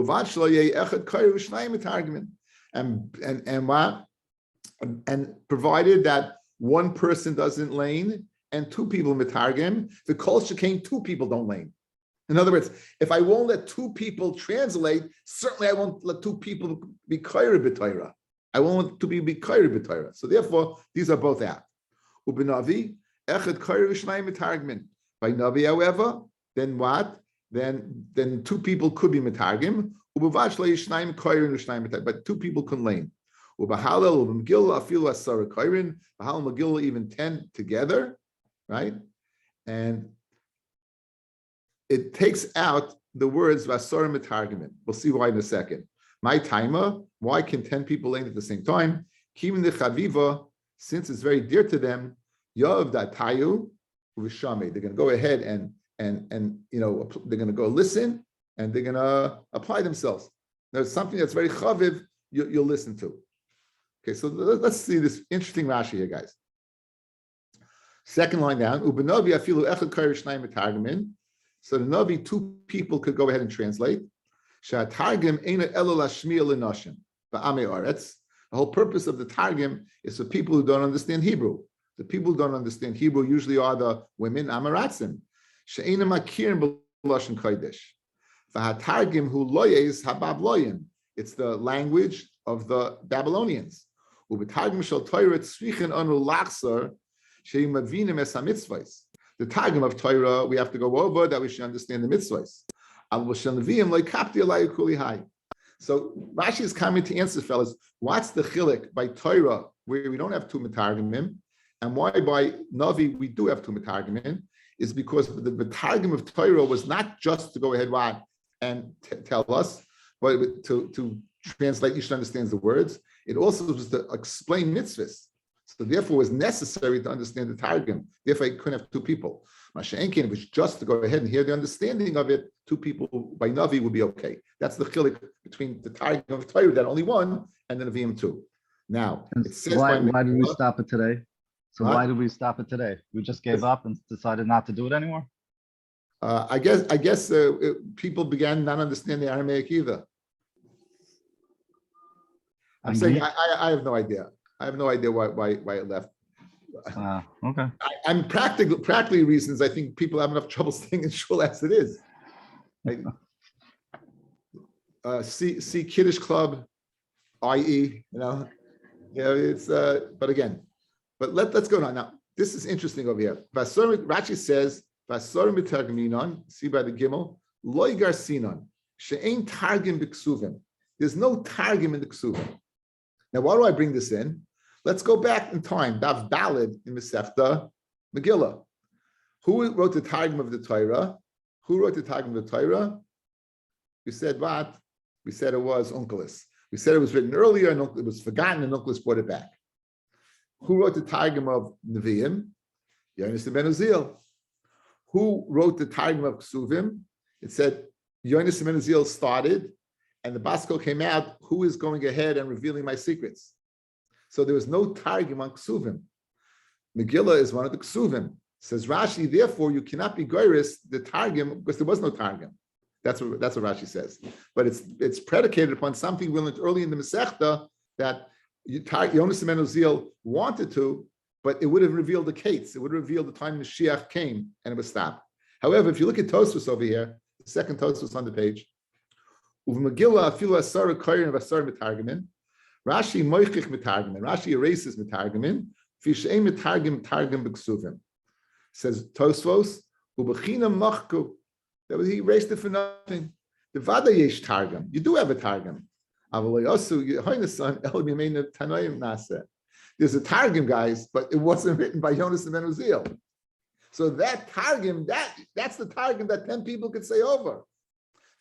Speaker 1: provided that one person doesn't lane and two people metargim, the kol shekain two people don't lane. In other words, if I won't let two people translate, certainly I won't let two people be kaira b'Torah. I won't to be kaira b'Torah. So therefore, these are both out. Ubenavi echad kaira v'shnayim metargim. By navi, however, then what? Then two people could be metargim, but two people can lane. Megillah even 10 together, right? And it takes out the words vasar metargimin. We'll see why in a second. My timer, why can 10 people lane at the same time? Kim the chaviva, since it's very dear to them, yav datayu v'shamei. They're going to go ahead and they're going to go listen and they're going to apply themselves. There's something that's very chaviv you'll listen to. Okay, so let's see this interesting Rashi here, guys. Second line down. Ubenovi afilu echad kair shnayim metargimin. So the Navi, two people could go ahead and translate. Sha'targim eina elo lashmiya l'noshim ba'amei aretz. The whole purpose of the targum is for people who don't understand Hebrew. The people who don't understand Hebrew usually are the women amaratzim. She'ena makirin b'lashon kodesh. V'hatargim hu loyes habab loyim. It's the language of the Babylonians. Ubetargum shel Torah tzrichen anu lachsar sheim mavinim es hamitzvahs. The targum of Torah we have to go over that we should understand the mitzvahs. Al shel neviim lo kapti alay kuli hay. So Rashi is coming to answer, fellas. What's the chilik by Torah where we don't have two metargumim, and why by Navi we do have two metargumim? Is because the metargum of Torah was not just to go ahead and tell us, but to translate. You should understand the words. It also was to explain mitzvahs. So therefore, it was necessary to understand the targum. Therefore, you couldn't have two people. Masha'enkin, if it was just to go ahead and hear the understanding of it, two people by Navi would be okay. That's the chilik between the targum of Torah, that only one, and the Nevi'im two. Now, it says
Speaker 4: why did we stop it today? So
Speaker 1: What?
Speaker 4: why did we stop it today? We just gave up and decided not to do it anymore?
Speaker 1: I guess people began not understanding Aramaic either. I'm
Speaker 4: And
Speaker 1: saying
Speaker 4: we-
Speaker 1: I have no idea. I have no idea why it left.
Speaker 4: Okay.
Speaker 1: I'm practically reasons. I think people have enough trouble staying in shul as it is. See Kiddush Club, i.e., it's but let's go on now. This is interesting over here. Rashi says, "Vasorim b'targaminon." See by the Gimel, loy garsinon she'ein targim b'ksuvim. There's no targim in the ksuvim. Now, why do I bring this in? Let's go back in time. Daf Dalid in Masechta Megillah. Who wrote the targum of the Torah? Who wrote the targum of the Torah? We said what? We said it was Onkelos. We said it was written earlier and it was forgotten and Onkelos brought it back. Who wrote the targum of Nevi'im? Yonis ben Uziel. Who wrote the targum of Ksuvim? It said Yonis ben Uziel started, and the Baskel came out. Who is going ahead and revealing my secrets? So there was no targum on Ksuvim. Megillah is one of the Ksuvim. Says Rashi, therefore you cannot be goyris the targum because there was no targum. That's what Rashi says. But it's predicated upon something we learned early in the Masechta that Yonis ben Uziel wanted to, but it would have revealed the Kates. It would have revealed the time Mashiach came and it was stopped. However, if you look at Tosfos over here, the second Tosfos on the page, Megillah afilu asar koyin of asar mitargemin. Rashi moichich mitargemin. Rashi erases mitargemin. Fishein mitargim targum b'ksuvim. Says Tosfos ubechina machku. That was, he erased it for nothing. The vada yesh targum. You do have a targum. There's a targum, guys, but it wasn't written by Yonis ben Uziel. So that targum, that's the targum that 10 people could say over.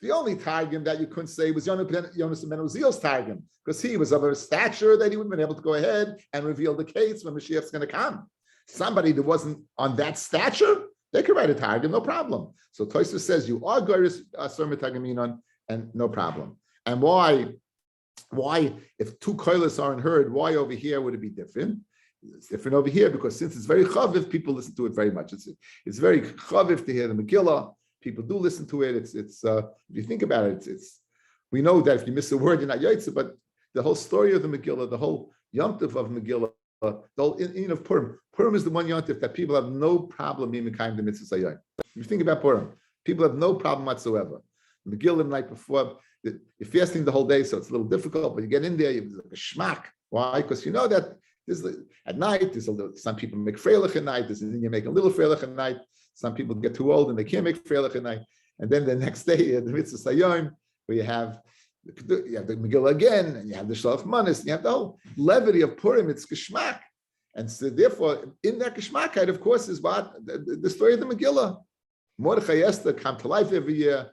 Speaker 1: The only targum that you couldn't say was Yonis ben Uziel's targum, because he was of a stature that he would have been able to go ahead and reveal the case when Mashiach's going to come. Somebody that wasn't on that stature, they could write a targum, no problem. So Tosfos says you are goyris asur mitagaminon, and no problem. And why, if two koilos aren't heard, why over here would it be different? It's different over here because since it's very chaviv, people listen to it very much. It's very chaviv to hear the Megillah. People do listen to it. It's if you think about it, it's we know that if you miss a word, you're not yaitza, but the whole story of the Megillah, the whole Yom Tov of Megillah, the whole in of Purim. Purim is the one Yom Tov that people have no problem being the mitzvah sayayim. If you think about Purim, people have no problem whatsoever. Megillah the night before, you're fasting the whole day, so it's a little difficult, but you get in there, you're like a schmack. Why? Because you know that at night, some people make freilich at night, you make a little freilich at night, some people get too old and they can't make freilich at night, and then the next day, the mitzvah sayayim, where you have the Megillah again, and you have the Shalach Manis, and you have the whole levity of Purim, it's geschmack. And so therefore, in that geschmackheit, of course, is what the story of the Megillah. Mordechai Esther come to life every year,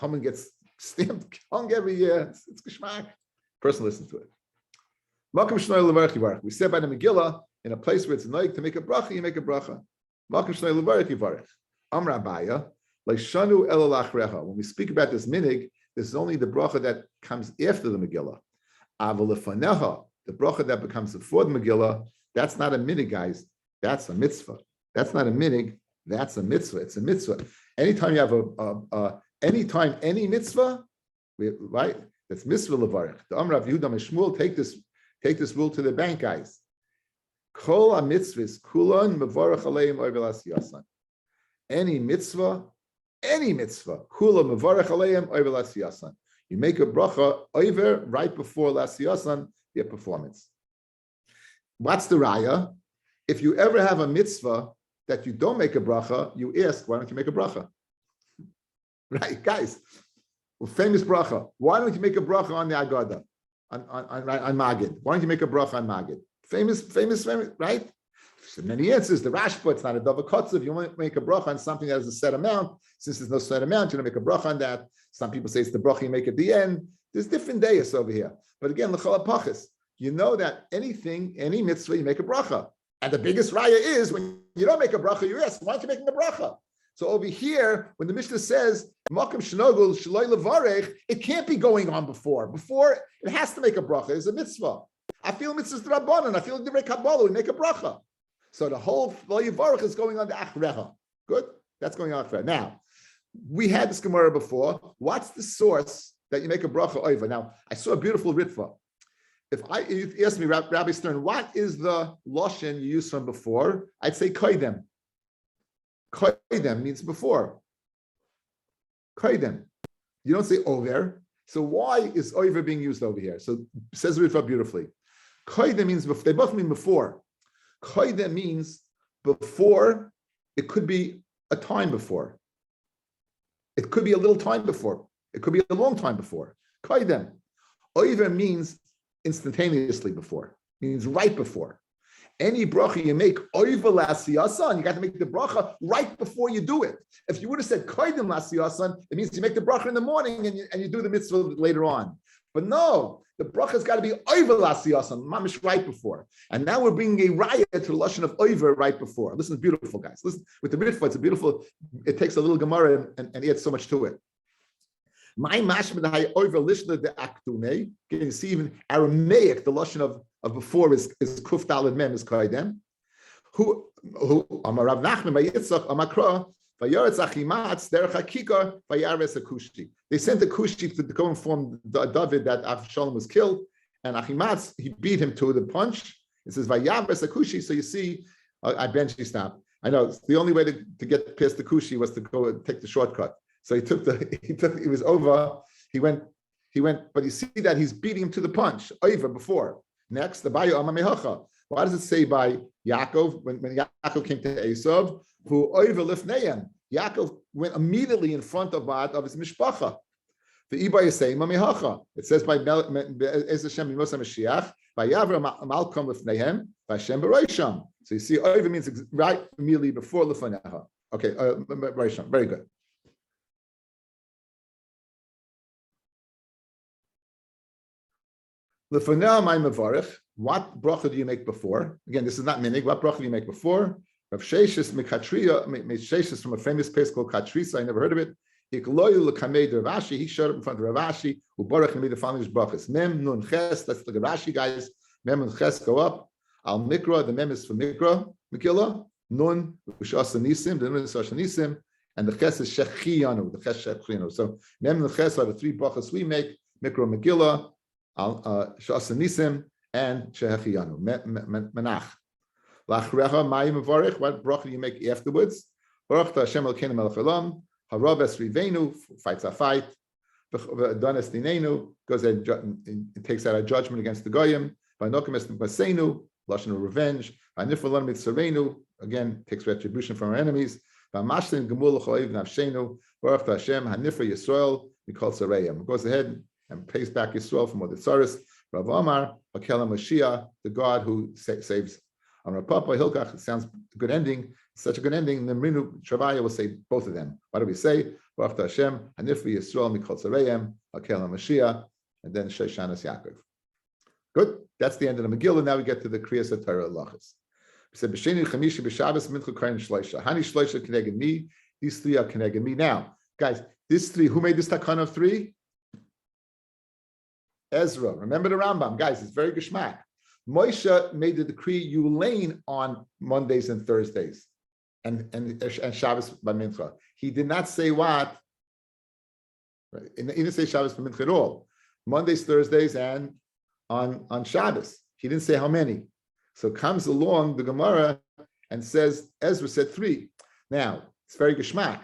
Speaker 1: Haman gets stamped hung every year. It's geschmack. Person listen to it. We said by the Megillah, in a place where it's noig to make a bracha, you make a bracha. When we speak about this minig, this is only the bracha that comes after the Megillah. The bracha that becomes before the Megillah, that's not a minig, guys. That's a mitzvah. That's not a minig. That's a mitzvah. It's a mitzvah. Anytime you have anytime any mitzvah, right? That's mitzvah levarich. The Amr of Yehuda Mishmuel take this rule to the bank, guys. Kol ha-mitzvahs kulon mevarach aleim oivel asiyasan. Any mitzvah, kulon mevarach aleim oivel asiyasan. You make a bracha over right before lasiyasan, your performance. What's the raya? If you ever have a mitzvah that you don't make a bracha, you ask, why don't you make a bracha? Right, guys? Famous bracha. Why don't you make a bracha on the Agada, on Magid? Why don't you make a bracha on Magid? Famous, right? So many answers. The Rashba, it's not a double kotzev. You want to make a bracha on something that has a set amount. Since there's no set amount, you don't make a bracha on that. Some people say it's the bracha you make at the end. There's different days over here. But again, l'chol hapachas, you know that anything, any mitzvah, you make a bracha. And the biggest raya is when you don't make a bracha, you ask, why aren't you making a bracha? So over here, when the Mishnah says, Makom shenogul shloi levarech, it can't be going on before. Before, it has to make a bracha. It's a mitzvah. I feel mitzvahs d'rabbanan. I feel divrei kabbalah. We make a bracha. So the whole lo yivarech is going on the achrecha. Good? That's going on achrecha. Now, we had this Gemara before. What's the source that you make a bracha over? Now, I saw a beautiful ritva. If you ask me, Rabbi Stern, what is the lashon you used from before? I'd say koidem. Koidem means before. Koidem. You don't say over. So why is over being used over here? So says Ritva beautifully. Koidem means before. They both mean before. Koidem means before. It could be a time before. It could be a little time before. It could be a long time before. Koidem. Over means instantaneously before. Means right before. Any bracha you make over lasiyasan, you got to make the bracha right before you do it. If you would have said koidim lasiyasan, it means you make the bracha in the morning and you do the mitzvah later on. But no, the bracha's got to be over lasiyasan, mamish right before. And now we're bringing a raya to the lashon of over right before. Listen, it's beautiful, guys. Listen, with the ritva, it's a beautiful. It takes a little gemara and adds so much to it. My mashmedai over lishna de aktune. You see, even Aramaic, the lashon of before is kuf daled mem is kaidem. Who Amar Rav Nachman by Yitzchak Amakra vayaretz achimatz derech hakikar vayares akushi. They sent the kushi to go inform David that Avshalom was killed, and Achimatz he beat him to the punch. It says vayares akushi. So you see, I bench stop. I know it's the only way to get past the kushi was to go and take the shortcut. So it was over. He went, but you see that he's beating him to the punch, over before. Next, the Bayu Amma Mehacha. Why does it say by Yaakov, when Yaakov came to Esav, who over lifneim? Yaakov went immediately in front of his mishpacha. The Iba is saying Mehacha. It says by Ez Hashem Mimosa Mashiach, by Yavra Malcolm lifneim, by Hashem Bereisham. So you see, over means right immediately before lifneha. Okay, Bereisham, very good. What bracha do you make before? Again, this is not minig. What bracha do you make before? Rav Sheshes Mikatria, Sheshes from a famous place called Katrisa. I never heard of it. He showed up in front of Ravashi, who Baruch made the following brachas. Mem nun ches. That's the Rashi guys. Mem nun ches go up. Al mikra. The mem is for mikra Megilah. Nun u'shas nisim. The nun is u'shas nisim, and the ches is shechiyanu. The ches shechiyanu. So mem nun ches are the three brachas we make: mikra Megilah, Shas Nisim, and Shehechiyanu Menach. Lachrecha Mayim Varich. What bracha do you make afterwards? Baruch Hashem Elokeinu Melech Olam. Harav Es Rivenu, fights a fight. Dones Dinenu goes and takes out a judgment against the goyim. Vaynokim Es Basenu, lashon of revenge. Vaynifalan Mitzarenu, again takes retribution from our enemies. Vamashlim Gemul Choliv Navshenu. Baruch Hashem Hanifra Yisrael Mikol Sareyim. Goes ahead and pays back Yisrael from all the tsaris. Rav Amar, Akel Mashiach, the God who saves. Amar Papa Hilkach, it sounds a good ending. Such a good ending. Nemrinu Shavaya will say both of them. What do we say? Baruch Hashem, Hanifri Yisrael Mikol Tzareyim, Akel Mashiach, and then Sheshanas Yaakov. Good. That's the end of the Megillah. Now we get to the Kriyas HaTorah Halachos. We said B'Sheni Chamishi B'Shabbos Mincha Kain Shloisha. Hani Shloisha Keneged Me. These three are Keneged Me. Now, guys, these three. Who made this takana of three? Ezra. Remember the Rambam, guys. It's very geschmack. Moshe made the decree you lane on Mondays and Thursdays, and Shabbos by Mincha. He did not say what. Right? He didn't say Shabbos by Mincha at all. Mondays, Thursdays, and on Shabbos. He didn't say how many. So comes along the Gemara and says Ezra said three. Now it's very geschmack.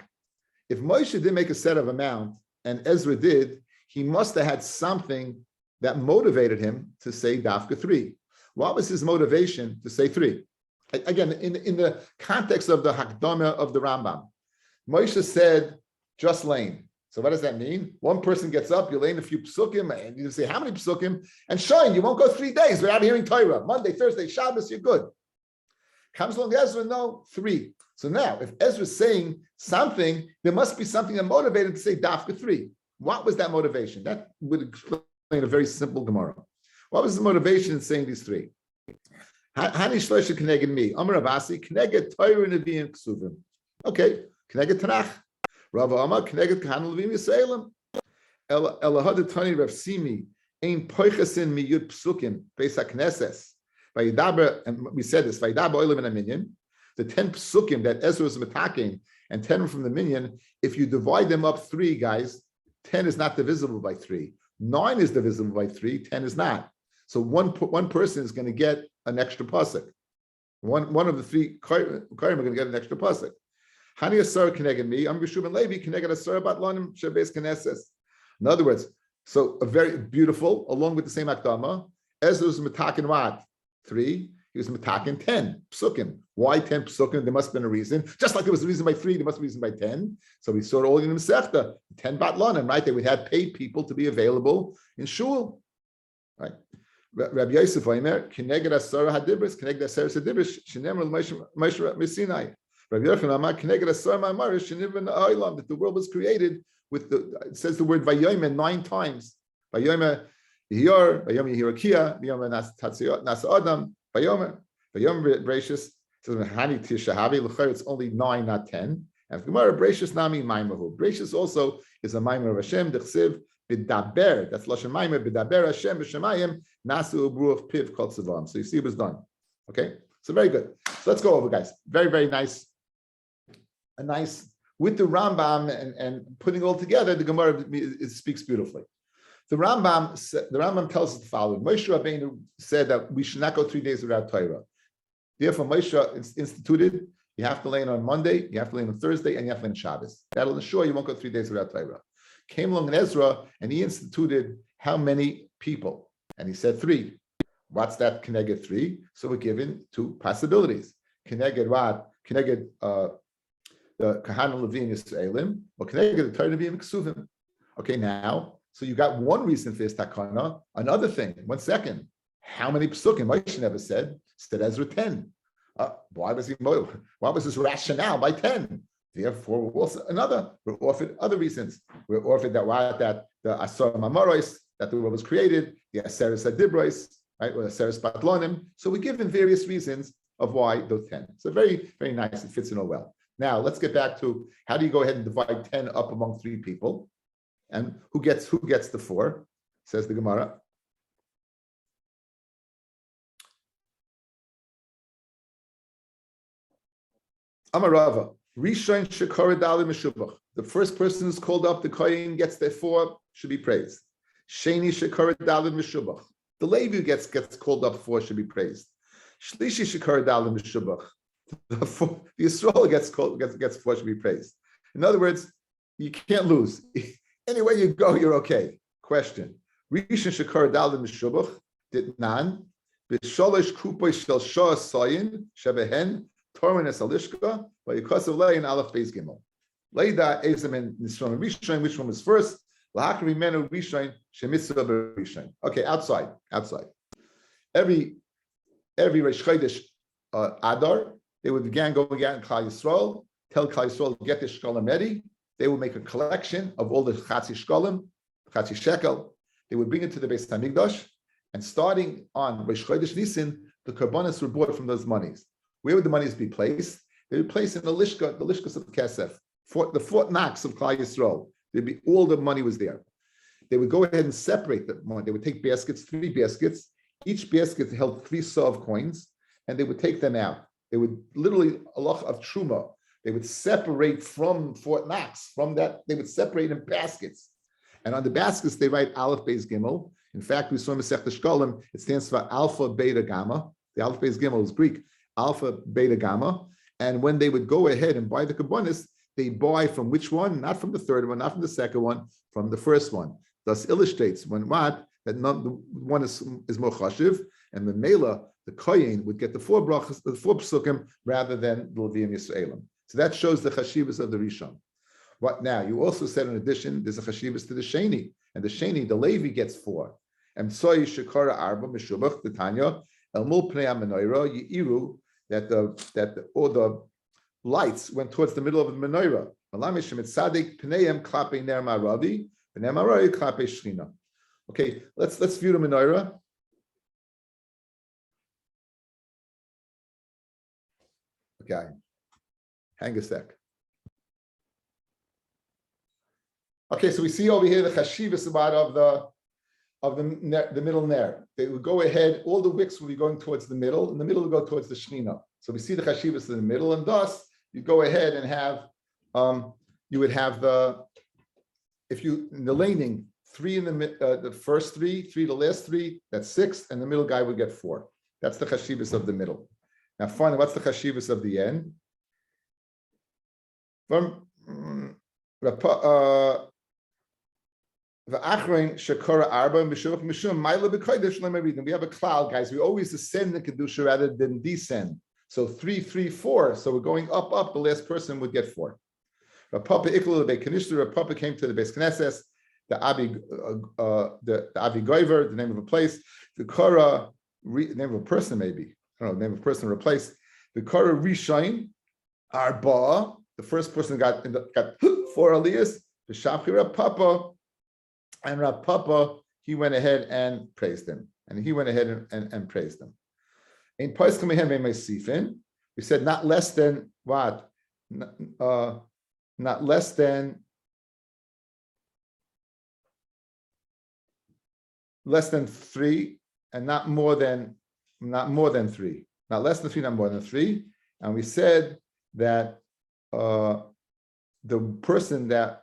Speaker 1: If Moshe didn't make a set of amount and Ezra did, he must have had something that motivated him to say Dafka 3. What was his motivation to say 3? Again, in the context of the Hakdama of the Rambam, Moshe said, just lane. So what does that mean? One person gets up, you lane a few psukim, and you say, how many psukim? And shine, you won't go 3 days without hearing Torah. Monday, Thursday, Shabbos, you're good. Comes along Ezra, no, 3. So now, if Ezra's saying something, there must be something that motivated to say Dafka 3. What was that motivation? That would explain a very simple Gemara. What was the motivation in saying these 3? Hani shloisha keneged me. Amar Abasi keneged Torah Nevi'im Ksuvim. Okay, keneged Tanakh. Rav Amar keneged Kahan Levim Yisraelim. Elahad Tani Rav Simi ein poichasin miyud psukim beis hakneses. Vayidaber, and we said this. Vayidaber oilim in a minyan. The 10 psukim that Ezra was metaking and 10 from the minyan. If you divide them up 3, guys, 10 is not divisible by 3. 9 is divisible by 3. 10 is not. So one person is going to get an extra pasuk. One of the 3 Korim are going to get an extra pasuk. Hani asar keneged me. Am Yeshua ben Levi keneged asar bat lanim shebeis knesses. In other words, so a very beautiful, along with the same akdama. Ezra was metakin what? 3. He was metakin 10 psukim. Why 10 psukim? There must have been a reason. Just like there was a reason by 3, there must be a reason by 10. So we saw it all in the Masechta. 10 bat lanim, right? They would have paid people to be available in shul, right? Rabbi Yosef Omer, Kineged Asara Hadibris, Kineged Asara Hadibris, Shenemar Moshe Messinai. Rabbi Yochanan Amar, Kineged Asara Ma'amarish, Shenivan Ha'olam, that the world was created with it says the word Vayomer 9 times. Vayomer Yehior, Vayomer Yehirokia, Vayomer Nasa Adam, Vayomer Bereshis. Says Hani Tishahavi, L'chayr, it's only 9, not 10. And Gemara Bereshis Nami Maimahu. Bereshis also is a Maimar of Hashem, Dechsiv. Bidaber, that's Lashon Maimer, Bidaber Hashem B'Shemayim, Nasu Ubruach Piv Kol Tzavam. So you see it was done. Okay, so very good. So let's go over, guys. Very, very nice. A nice, with the Rambam and putting it all together, the Gemara it speaks beautifully. The Rambam tells us the following. Moshe Rabbeinu said that we should not go 3 days without Torah. Therefore, Moshe instituted, you have to lay on Monday, you have to lay on Thursday, and you have to lay on Shabbos. That'll ensure you won't go 3 days without Torah. Came along in Ezra and he instituted how many people? And he said 3. What's that Keneged 3? So we're given 2 possibilities. Keneged what? Keneged the Kahan Levim Yisraelim, or Keneged the Torah Nevi'im Ksuvim. Okay, now, so you got one reason for his takana. Another thing, 1 second. How many psukim? Moshe never said Ezra 10. Why was his rationale by 10? Therefore, we're also we're offered other reasons. We're offered that the Asar Mamoros, that the world was created, the Aseres Adibros, right, or Aseres Patlonim. So we're given various reasons of why those 10. So very, very nice. It fits in all well. Now let's get back to how do you go ahead and divide 10 up among 3 people, and who gets the 4? Says the Gemara. Amarava. Rishon Shekara Dali Meshubach. The first person who's called up, the Kohen gets their 4, should be praised. Sheni Shekara Dali Meshubach. The Levi gets called up 4, should be praised. Shlishi Shekara Dali Meshubach. The Yisrael gets 4, should be praised. In other words, you can't lose. Anywhere you go, you're okay. Question. Rishon Shekara Dali Meshubach did nan. B'sholosh kupoi shel shah sayin shebehen Torah Alishka, but Yikosav Lei and Aleph Beis Gimel. Leida Ezem and Nisron Rishon, which one was first? Lahakri Menu Rishon, Shemitzvah Rishon. Okay, outside. Every Rosh Chodesh Adar, they would begin going out in Klal Yisrael, tell Klal Yisrael get the shkolim ready. They would make a collection of all the Chatzi Shkolim, Chatzi Shekel. They would bring it to the Beis Hamikdash, and starting on Rosh Chodesh Nisan, the karbanos were bought from those monies. Where would the monies be placed? They would place in the lishkas of Kesef, the Fort Knox of Klal Yisrael. All the money was there. They would go ahead and separate the money. They would take baskets, 3 baskets. Each basket held 3 sov coins, and they would take them out. They would literally, a lot of truma. They would separate from Fort Knox. From that, they would separate in baskets. And on the baskets, they write Aleph Beis Gimel. In fact, we saw in Masechta Shkolim, it stands for Alpha, Beta, Gamma. The Aleph Beis Gimel is Greek. Alpha, Beta, Gamma. And when they would go ahead and buy the kabbonis, they buy from which one? Not from the third one, not from the second one, from the first one. Thus illustrates that one is more chashiv, and the Mela, the Koyin, would get the 4 brachas, the 4 psukim, rather than the Levium Yisraelim. So that shows the chashivas of the Rishon. What now? You also said in addition, there's a chashivas to the Sheni, and the Sheni, the Levi gets 4. And Soy Shekara Arba Meshubach, the Tanya, El Mul Pnei HaMenorah, Yi'iru, that all the lights went towards the middle of the menorah. Okay, let's view the menorah. Okay, hang a sec. Okay, so we see over here the chashivas of the middle ner. They would go ahead, all the wicks will be going towards the middle, and the middle will go towards the Shechina. So we see the chashivas in the middle, and thus you go ahead and have, you would have in the laning, 3 in the first 3, 3 the last 3, that's 6, and the middle guy would get 4. That's the chashivas of the middle. Now finally, what's the chashivas of the end? We have a cloud, guys. We always ascend in Kedusha rather than descend. So 3, 3, 4. So we're going up. The last person would get 4. Papa came to the Beis Knesset, the Avi Goiver, the name of a place, the Korah, name of a person maybe. I don't know, name of a person replaced. The Korah Rishain, Arba, the first person got 4 aliyahs, the Shapira Papa. And Rav Papa, he went ahead and praised him. And he went ahead and praised him. In we said not less than what? Not less than 3, and not more than 3. Not less than 3, not more than 3. And we said that the person that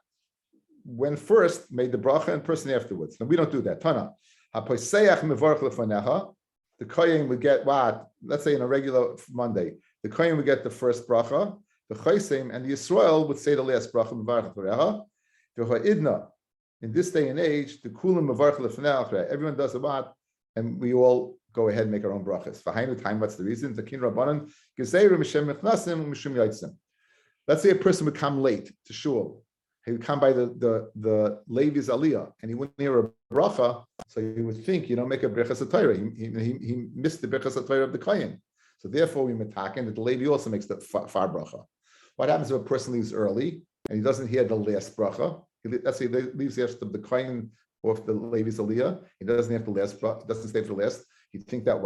Speaker 1: when first made the bracha and person afterwards. Now we don't do that. Tana. The Kohen would get what? Let's say in a regular Monday, the Kohen would get the first bracha, the Chaysim, and the Yisrael would say the last bracha. In this day and age, the Kulim everyone does a what, and we all go ahead and make our own brachas. What's the reason? Let's say a person would come late to shul. He would come by the Levi's Aliyah, and he wouldn't hear a bracha, so he would think you don't make a brachas Torah. He missed the brachas Torah of the Kohen. So therefore, we metaken that the Levi also makes the far bracha. What happens if a person leaves early and he doesn't hear the last bracha? Let's say he leaves after the Kohen or the Levi's Aliyah. He doesn't have the last bracha. Doesn't stay for the last. He'd think that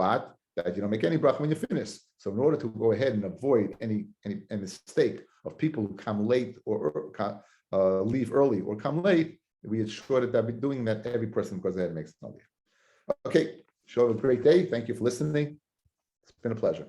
Speaker 1: you don't make any bracha when you finish. So in order to go ahead and avoid any mistake of people who come late or leave early or come late, we ensure that by doing that, every person goes ahead and makes an aliyah. Okay, have a great day. Thank you for listening. It's been a pleasure.